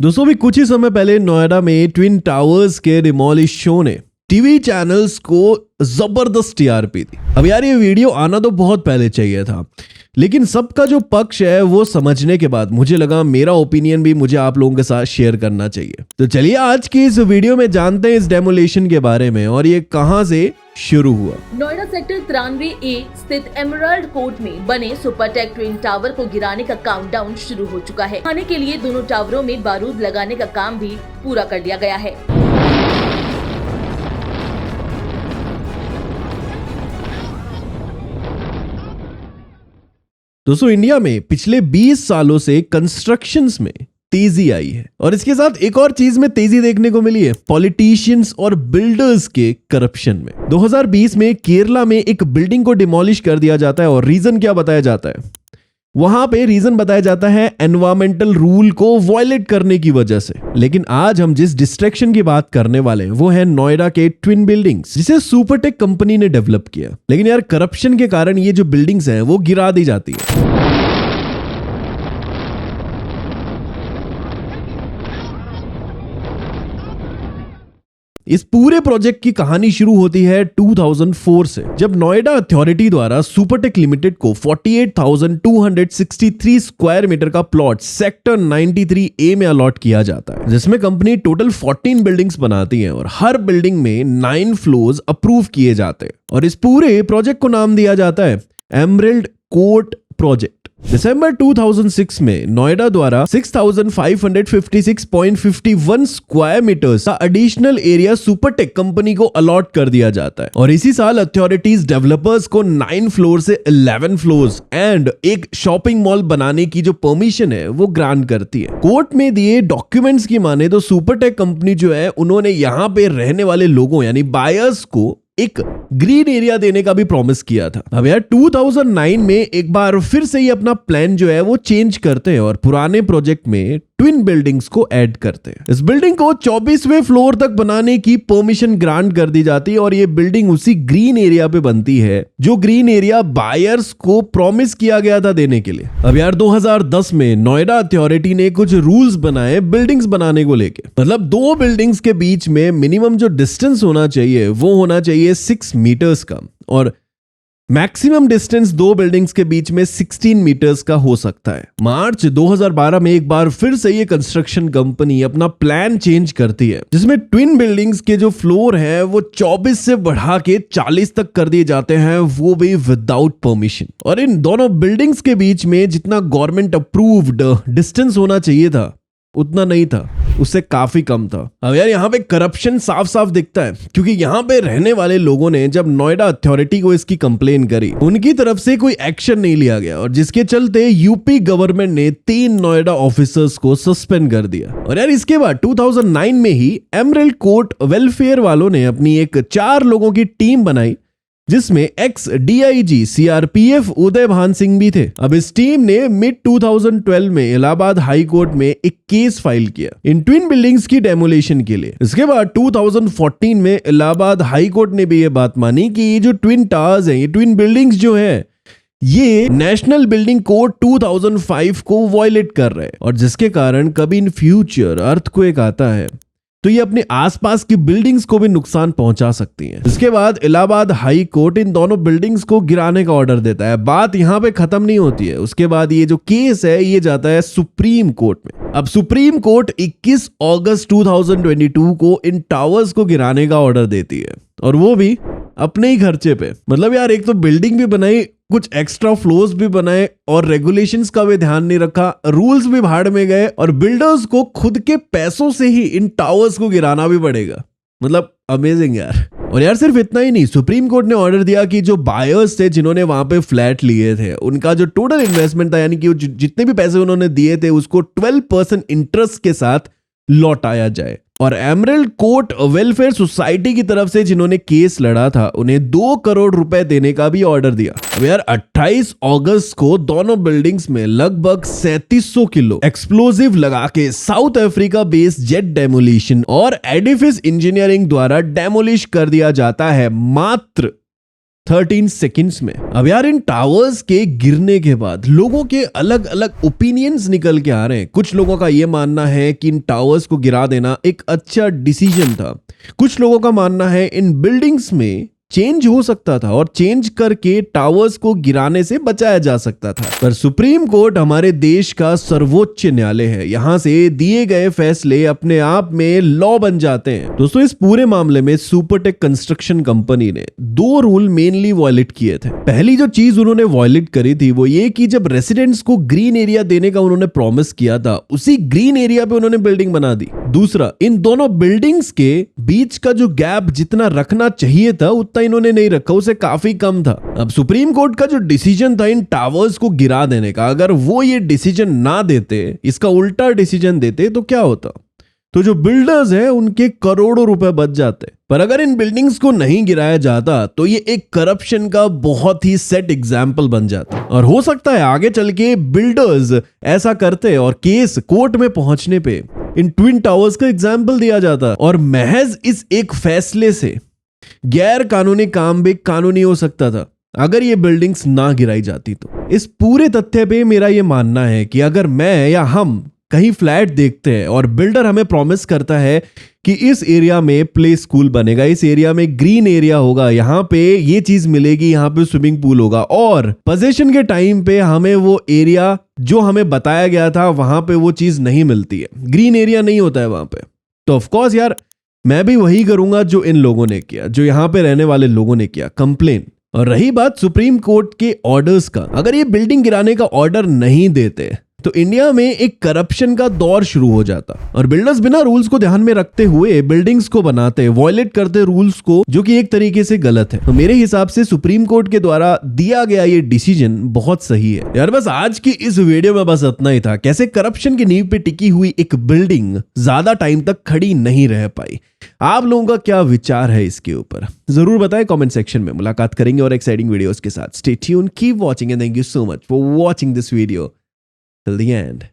दोस्तों भी कुछ ही समय पहले नोएडा में ट्विन टावर्स के डिमोलिश शो ने टीवी चैनल्स को जबरदस्त टीआरपी दी। अब यार ये वीडियो आना तो बहुत पहले चाहिए था, लेकिन सबका जो पक्ष है वो समझने के बाद मुझे लगा मेरा ओपिनियन भी मुझे आप लोगों के साथ शेयर करना चाहिए। तो चलिए आज की इस वीडियो में जानते हैं इस डेमोलेशन के बारे में और ये कहां से शुरू हुआ। नोएडा सेक्टर 93A स्थित एमराल्ड कोर्ट में बने सुपरटेक ट्विन टावर को गिराने का काउंटडाउन शुरू हो चुका है। खाने के लिए दोनों टावरों में बारूद लगाने का काम भी पूरा कर लिया गया है। दोस्तों इंडिया में पिछले 20 सालों से कंस्ट्रक्शंस में तेजी आई है और इसके साथ एक और चीज में तेजी देखने को मिली है, पॉलिटिशियंस और बिल्डर्स के करप्शन में। 2020 में केरला में एक बिल्डिंग को डिमोलिश कर दिया जाता है और रीजन क्या बताया जाता है? वहां पे रीजन बताया जाता है एनवायरमेंटल रूल को वायलेट करने की वजह से। लेकिन आज हम जिस डिस्ट्रैक्शन की बात करने वाले हैं वो है नोएडा के ट्विन बिल्डिंग्स, जिसे सुपरटेक कंपनी ने डेवलप किया। लेकिन यार करप्शन के कारण ये जो बिल्डिंग्स हैं वो गिरा दी जाती है। इस पूरे प्रोजेक्ट की कहानी शुरू होती है 2004 से, जब नोएडा अथॉरिटी द्वारा सुपरटेक लिमिटेड को 48,263 स्क्वायर मीटर का प्लॉट सेक्टर 93A में अलॉट किया जाता है, जिसमें कंपनी टोटल 14 बिल्डिंग्स बनाती है और हर बिल्डिंग में 9 फ्लोर्स अप्रूव किए जाते हैं। और इस पूरे प्रोजेक्ट को नाम दिया जाता है एमराल्ड कोर्ट प्रोजेक्ट। दिसंबर 2006 में नोएडा द्वारा 6,556.51 स्क्वायर मीटर्स का एडिशनल एरिया सुपरटेक कंपनी को अलॉट कर दिया जाता है और इसी साल अथॉरिटीज डेवलपर्स को 9 फ्लोर से 11 फ्लोर्स एंड एक शॉपिंग मॉल बनाने की जो परमिशन है वो ग्रांट करती है। कोर्ट में दिए डॉक्यूमेंट्स की माने तो सुपरटेक कंपनी जो है उन्होंने यहाँ पे रहने वाले लोगों यानी बायर्स को एक ग्रीन एरिया देने का भी प्रॉमिस किया था। अब यार 2009 में एक बार फिर से ही अपना प्लान जो है वो चेंज करते हैं और पुराने प्रोजेक्ट में ट्विन बिल्डिंग्स को ऐड करते हैं। इस बिल्डिंग को 24वें फ्लोर तक बनाने की परमिशन ग्रांट कर दी जाती है और ये बिल्डिंग उसी ग्रीन एरिया पे बनती है जो ग्रीन एरिया बायर्स को प्रॉमिस किया गया था देने के लिए। अब यार 2010 में नोएडा अथॉरिटी ने कुछ रूल्स बनाए बिल्डिंग्स बनाने को लेके। मतलब दो बिल्डिंग्स के बीच में मिनिमम जो डिस्टेंस होना चाहिए वो होना चाहिए 6 मीटर्स का और मैक्सिमम डिस्टेंस दो बिल्डिंग्स के बीच में 16 मीटर्स का हो सकता है। मार्च 2012 में एक बार फिर से ये कंस्ट्रक्शन कंपनी अपना प्लान चेंज करती है, जिसमें ट्विन बिल्डिंग्स के जो फ्लोर है वो 24 से बढ़ा के 40 तक कर दिए जाते हैं, वो भी विदाउट परमिशन। और इन दोनों बिल्डिंग्स के बीच में जितना गवर्नमेंट अप्रूव्ड डिस्टेंस होना चाहिए था उतना नहीं था, उससे काफी कम था। अब यार यहाँ पे करप्शन साफ साफ दिखता है, क्योंकि यहाँ पे रहने वाले लोगों ने जब नोएडा अथॉरिटी को इसकी कंप्लेन करी, उनकी तरफ से कोई एक्शन नहीं लिया गया और जिसके चलते यूपी गवर्नमेंट ने 3 नोएडा ऑफिसर्स को सस्पेंड कर दिया। और यार इसके बाद 2009 में ही एमराल्ड कोर्ट वेलफेयर वालों ने अपनी एक 4 लोगों की टीम बनाई, जिसमें एक्स डीआईजी सीआरपीएफ उदय भान सिंह भी थे। अब इस टीम ने मिड 2012 में इलाहाबाद हाई कोर्ट में एक केस फाइल किया इन ट्विन बिल्डिंग्स की डेमोलेशन के लिए। इसके बाद 2014 में इलाहाबाद हाई कोर्ट ने भी ये बात मानी कि ये जो ट्विन टावर्स हैं, ये ट्विन बिल्डिंग्स जो है ये नेशनल बिल्डिंग कोड 2005 को वायलेट कर रहे हैं और जिसके कारण कभी इन फ्यूचर अर्थक्वेक आता है तो ये अपने आसपास की बिल्डिंग्स को भी नुकसान पहुंचा सकती हैं। इसके बाद इलाहाबाद हाई कोर्ट इन दोनों बिल्डिंग्स को गिराने का ऑर्डर देता है। बात यहां पे खत्म नहीं होती है, उसके बाद ये जो केस है ये जाता है सुप्रीम कोर्ट में। अब सुप्रीम कोर्ट 21 अगस्त 2022 को इन टावर्स को गिराने का ऑर्डर देती है और वो भी अपने ही खर्चे पे। मतलब यार एक तो बिल्डिंग भी बनाई, कुछ एक्स्ट्रा फ्लोर्स भी बनाए और रेगुलेशंस का भी ध्यान नहीं रखा, रूल्स भी भाड़ में गए और बिल्डर्स को खुद के पैसों से ही इन टावर्स को गिराना भी पड़ेगा। मतलब अमेजिंग यार। और यार सिर्फ इतना ही नहीं, सुप्रीम कोर्ट ने ऑर्डर दिया कि जो बायर्स थे जिन्होंने वहां पे फ्लैट लिए थे उनका जो टोटल इन्वेस्टमेंट था, यानी कि जितने भी पैसे उन्होंने दिए थे उसको 12% इंटरेस्ट के साथ लौटाया जाए। और एमराल्ड कोर्ट वेलफेयर सोसाइटी की तरफ से जिन्होंने केस लड़ा था उन्हें 2 करोड़ रुपए देने का भी ऑर्डर दिया। अब यार 28 अगस्त को दोनों बिल्डिंग्स में लगभग 3700 किलो एक्सप्लोजिव लगा के south Africa based jet demolition और एडिफिस इंजीनियरिंग द्वारा डेमोलिश कर दिया जाता है मात्र 13 सेकंड्स में। अब यार इन टावर्स के गिरने के बाद लोगों के अलग अलग ओपिनियंस निकल के आ रहे हैं। कुछ लोगों का ये मानना है कि इन टावर्स को गिरा देना एक अच्छा डिसीजन था। कुछ लोगों का मानना है इन बिल्डिंग्स में चेंज हो सकता था और चेंज करके टावर्स को गिराने से बचाया जा सकता था। पर सुप्रीम कोर्ट हमारे देश का सर्वोच्च न्यायालय है। यहां से दिए गए फैसले अपने आप में लॉ बन जाते हैं। दोस्तों इस पूरे मामले में सुपरटेक कंस्ट्रक्शन कंपनी ने 2 रूल मेनली वॉयलेट किए थे। पहली जो चीज उन्होंने वॉयलेट करी थी वो ये कि जब रेसिडेंट्स को ग्रीन एरिया देने का उन्होंने प्रॉमिस किया था, उसी ग्रीन एरिया पे उन्होंने बिल्डिंग बना दी। दूसरा, इन दोनों बिल्डिंग्स के बीच का जो गैप जितना रखना चाहिए था उतना इन्होंने नहीं रखा, उसे काफी कम था। अब सुप्रीम कोर्ट का जो डिसीजन था इन टावर्स को गिरा देने का, अगर वो ये डिसीजन ना देते, इसका उल्टा डिसीजन देते तो क्या होता? तो जो बिल्डर्स हैं उनके करोड़ों रुपए बच जाते। पर अगर इन बिल्डिंग्स को नहीं गिराया जाता तो ये एक करप्शन का बहुत ही सेट एग्जाम्पल बन जाता और हो सकता है आगे चल के बिल्डर्स ऐसा करते और केस कोर्ट में पहुंचने पे इन ट्विन टावर्स का एग्जाम्पल दिया जाता और महज इस एक फैसले से गैर कानूनी काम भी कानूनी हो सकता था अगर ये बिल्डिंग्स ना गिराई जाती तो। इस पूरे तथ्य पे मेरा ये मानना है कि अगर मैं या हम कहीं फ्लैट देखते हैं और बिल्डर हमें प्रॉमिस करता है कि इस एरिया में प्ले स्कूल बनेगा, इस एरिया में ग्रीन एरिया होगा, यहाँ पे ये चीज मिलेगी, यहाँ पे स्विमिंग पूल होगा, और पोजीशन के टाइम पे हमें वो एरिया जो हमें बताया गया था वहां पे वो चीज नहीं मिलती है, ग्रीन एरिया नहीं होता है वहां पे, तो ऑफकोर्स यार मैं भी वही करूंगा जो इन लोगों ने किया, जो यहाँ पे रहने वाले लोगों ने किया, कंप्लेन। और रही बात सुप्रीम कोर्ट के ऑर्डर्स का, अगर ये बिल्डिंग गिराने का ऑर्डर नहीं देते तो इंडिया में एक करप्शन का दौर शुरू हो जाता और बिल्डर्स बिना रूल्स को ध्यान में रखते हुए बिल्डिंग्स को बनाते, वॉयलेट करते रूल्स को, जो कि एक तरीके से गलत है। तो मेरे हिसाब से सुप्रीम कोर्ट के द्वारा दिया गया ये डिसीजन बहुत सही है। यार बस आज की इस वीडियो में बस इतना ही था, कैसे करप्शन की नींव पे टिकी हुई एक बिल्डिंग ज्यादा टाइम तक खड़ी नहीं रह पाई। आप लोगों का क्या विचार है इसके ऊपर जरूर बताएं कमेंट सेक्शन में। मुलाकात करेंगे और एक्साइटिंग वीडियोस के साथ। Stay tuned, keep watching and thank you so much for watching this video till the end.